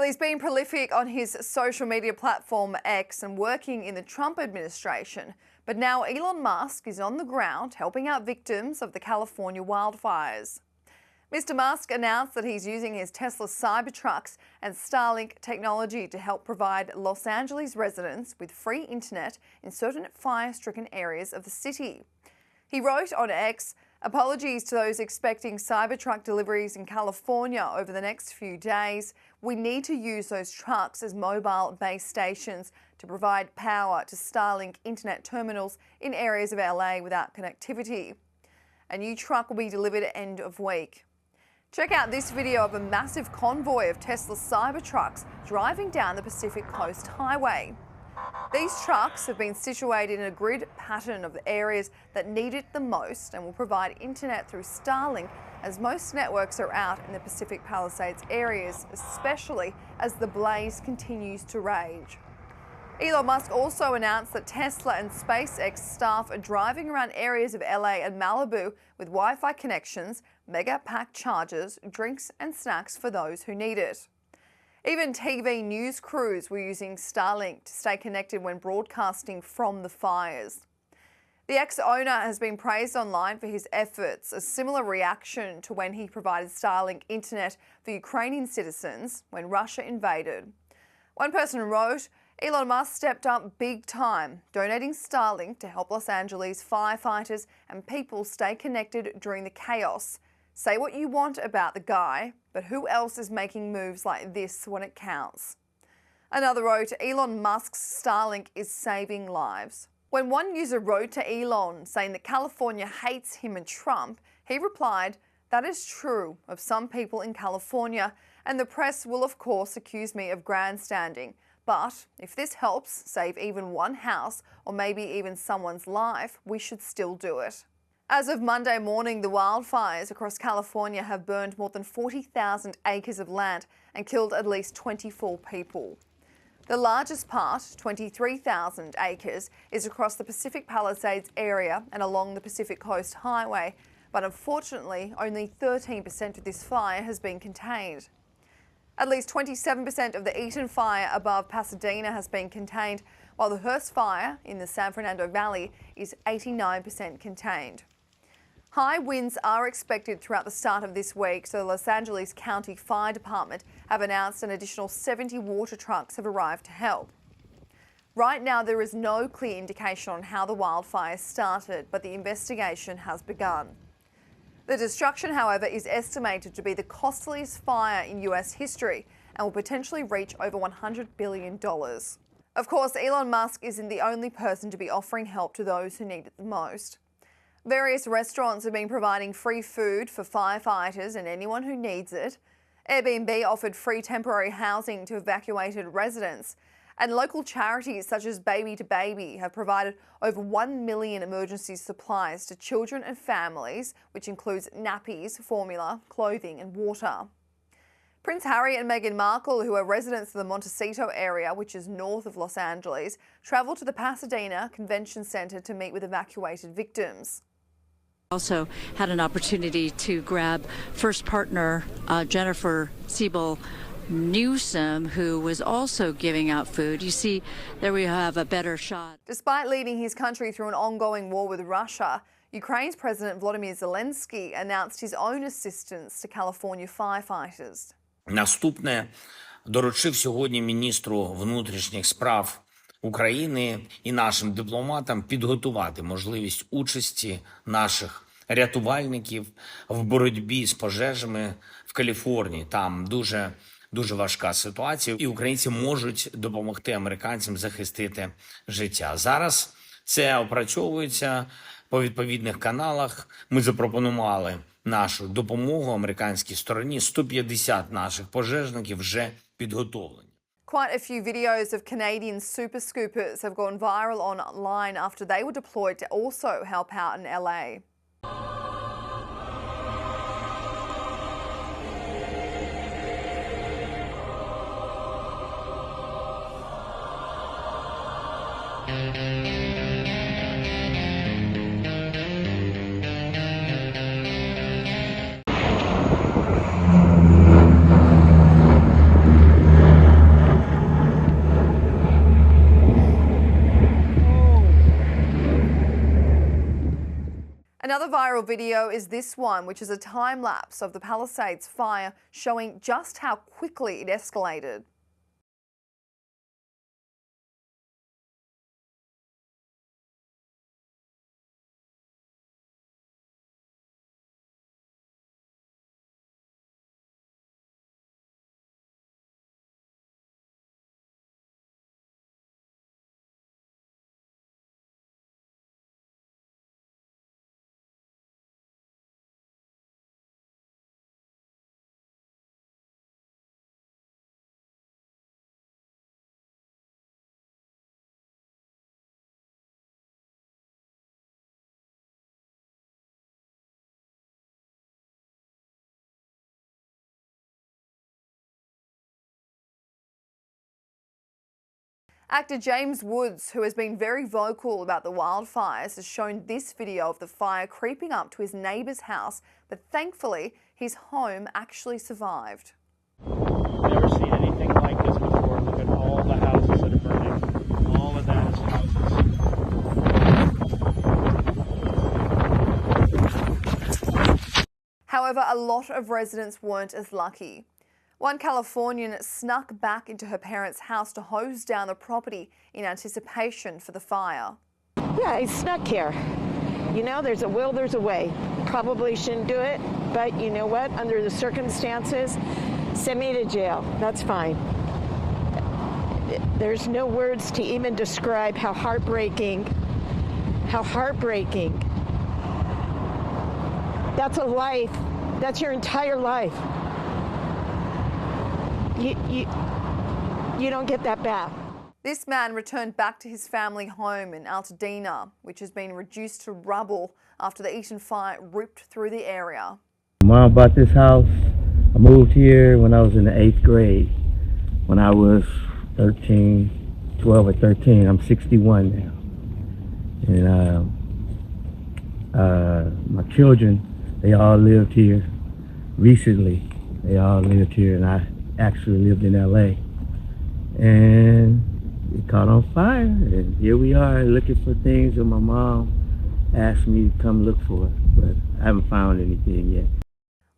Well, he's been prolific on his social media platform X and working in the Trump administration. But now Elon Musk is on the ground helping out victims of the California wildfires. Mr. Musk announced that he's using his Tesla Cybertrucks and Starlink technology to help provide Los Angeles residents with free internet in certain fire-stricken areas of the city. He wrote on X, "Apologies to those expecting Cybertruck deliveries in California over the next few days. We need to use those trucks as mobile base stations to provide power to Starlink internet terminals in areas of LA without connectivity. A new truck will be delivered at end of week." Check out this video of a massive convoy of Tesla Cybertrucks driving down the Pacific Coast Highway. These trucks have been situated in a grid pattern of the areas that need it the most and will provide internet through Starlink, as most networks are out in the Pacific Palisades areas, especially as the blaze continues to rage. Elon Musk also announced that Tesla and SpaceX staff are driving around areas of LA and Malibu with Wi-Fi connections, mega pack chargers, drinks and snacks for those who need it. Even TV news crews were using Starlink to stay connected when broadcasting from the fires. The ex-owner has been praised online for his efforts, a similar reaction to when he provided Starlink internet for Ukrainian citizens when Russia invaded. One person wrote, "Elon Musk stepped up big time, donating Starlink to help Los Angeles firefighters and people stay connected during the chaos. Say what you want about the guy, but who else is making moves like this when it counts?" Another wrote, "Elon Musk's Starlink is saving lives." When one user wrote to Elon saying that California hates him and Trump, he replied, "That is true of some people in California, and the press will of course accuse me of grandstanding. But if this helps save even one house or maybe even someone's life, we should still do it." As of Monday morning, the wildfires across California have burned more than 40,000 acres of land and killed at least 24 people. The largest part, 23,000 acres, is across the Pacific Palisades area and along the Pacific Coast Highway, but unfortunately, only 13% of this fire has been contained. At least 27% of the Eaton fire above Pasadena has been contained, while the Hearst fire in the San Fernando Valley is 89% contained. High winds are expected throughout the start of this week, so the Los Angeles County Fire Department have announced an additional 70 water trucks have arrived to help. Right now, there is no clear indication on how the wildfires started, but the investigation has begun. The destruction, however, is estimated to be the costliest fire in US history and will potentially reach over $100 billion. Of course, Elon Musk isn't the only person to be offering help to those who need it the most. Various restaurants have been providing free food for firefighters and anyone who needs it. Airbnb offered free temporary housing to evacuated residents. And local charities such as Baby to Baby have provided over 1 million emergency supplies to children and families, which includes nappies, formula, clothing and water. Prince Harry and Meghan Markle, who are residents of the Montecito area, which is north of Los Angeles, travelled to the Pasadena Convention Center to meet with evacuated victims. Also had an opportunity to grab first partner Jennifer Siebel Newsom, who was also giving out food. You see, there we have a better shot. Despite leading his country through an ongoing war with Russia, Ukraine's President Volodymyr Zelensky announced his own assistance to California firefighters. Наступне доручив сьогодні міністру внутрішніх справ України і нашим дипломатам підготувати можливість участі наших рятувальників в боротьбі з пожежами в Каліфорнії. Там дуже важка ситуація, і українці можуть допомогти американцям захистити життя. Зараз це опрацьовується по відповідних каналах. Ми запропонували нашу допомогу американській стороні. 150 наших пожежників вже підготовлені. Quite a few videos of Canadian super scoopers have gone viral online after they were deployed to also help out in LA. Another viral video is this one, which is a time lapse of the Palisades Fire showing just how quickly it escalated. Actor James Woods, who has been very vocal about the wildfires, has shown this video of the fire creeping up to his neighbour's house, but thankfully his home actually survived. Never seen anything like this before. Look at all the houses that are burning. All of that is houses. However, a lot of residents weren't as lucky. One Californian snuck back into her parents' house to hose down the property in anticipation for the fire. Yeah, I snuck here. You know, there's a will, there's a way. Probably shouldn't do it, but you know what? Under the circumstances, send me to jail. That's fine. There's no words to even describe how heartbreaking. That's a life. That's your entire life. You don't get that back. This man returned back to his family home in Altadena, which has been reduced to rubble after the Eaton fire ripped through the area. Mom bought this house. I moved here when I was in the 8th grade. When I was 12 or 13. I'm 61 now. And my children, they all lived here recently. They all lived here, and I actually lived in LA. And it caught on fire, and here we are looking for things that my mom asked me to come look for, but I haven't found anything yet.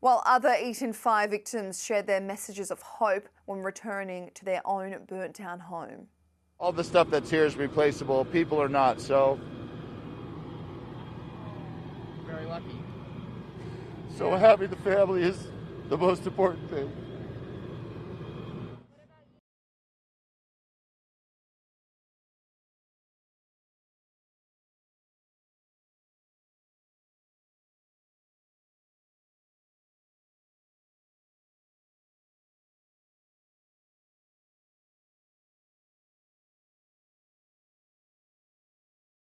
While other Eaton fire victims shared their messages of hope when returning to their own burnt-down home. All the stuff that's here is replaceable. People are not, so Very lucky. having the family is the most important thing.